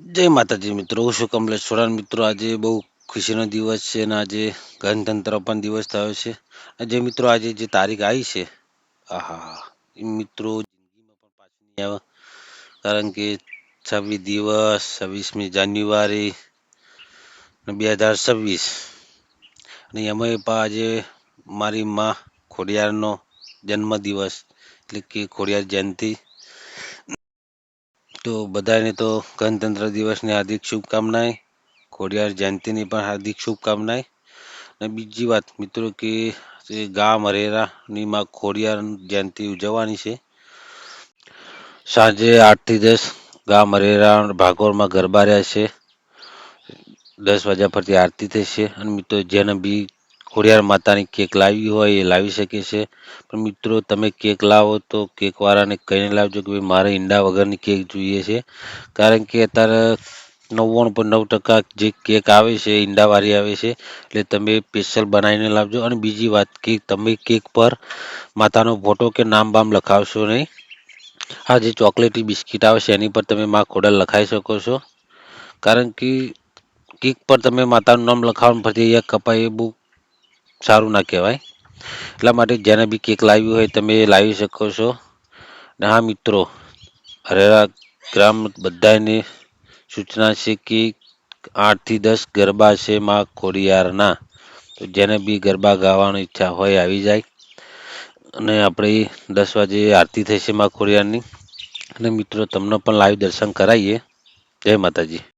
જય માતાજી મિત્રો, હું છું કમલેશ સોડાન. મિત્રો આજે બહુ ખુશીનો દિવસ છે અને આજે ગણતંત્ર પણ દિવસ થયો છે. અને જે મિત્રો આજે જે તારીખ આવી છે, આહા, એ મિત્રો જિંદગીમાં પણ પાછી નહીં આવે. કારણ કે 26 દિવસ 26મી જાન્યુઆરી 2026 અને એમાંય પણ આજે મારી માં ખોડિયારનો જન્મદિવસ એટલે કે ખોડિયાર જયંતિ. તો બધાને તો ગણતંત્ર દિવસની હાર્દિક શુભકામનાएं, ખોડિયાર જયંતિની પણ હાર્દિક શુભકામનાएं. અને બીજી વાત મિત્રો કે જે ગામ હરેરાની માં ખોડિયાર જયંતિ ઉજવવાની છે. સાંજે 8 થી 10 ગામ હરેરા ભાગોળમાં ગરબા રહેશે. 10 વાગ્યા પરથી આરતી થશે અને મિત્રો જેને બી ખોડિયાર માતાની કેક લાવી હોય એ લાવી શકે છે. પણ મિત્રો તમે કેક લાવો તો કેકવાળાને કહીને લાવજો કે ભાઈ મારે ઈંડા વગરની કેક જોઈએ છે. કારણ કે અત્યારે 99.9% જે કેક આવે છે ઈંડાવાળી આવે છે. એટલે તમે સ્પેશિયલ બનાવીને લાવજો. અને બીજી વાત કે તમે કેક પર માતાનો ફોટો કે નામ બામ લખાવશો નહીં. હા, જે ચોકલેટી બિસ્કિટ આવે છે એની પર તમે માં ખોડિયાર લખાવી શકો છો. કારણ કે કેક પર તમે માતાનું નામ લખાવો પછી એક કપાય એ બહુ સારું ના કહેવાય. એટલા માટે જેને બી કેક લાવી હોય તમે લાવી શકો છો. ને હા મિત્રો, હરેરા ગ્રામ બધાને સૂચના છે કે 8 થી 10 ગરબા છે માં ખોડિયારના. તો જેને બી ગરબા ગાવાની ઈચ્છા હોય આવી જાય. અને આપણે 10 વાગે આરતી થશે માં ખોડિયારની. અને મિત્રો તમને પણ લાઈવ દર્શન કરાવીએ. જય માતાજી.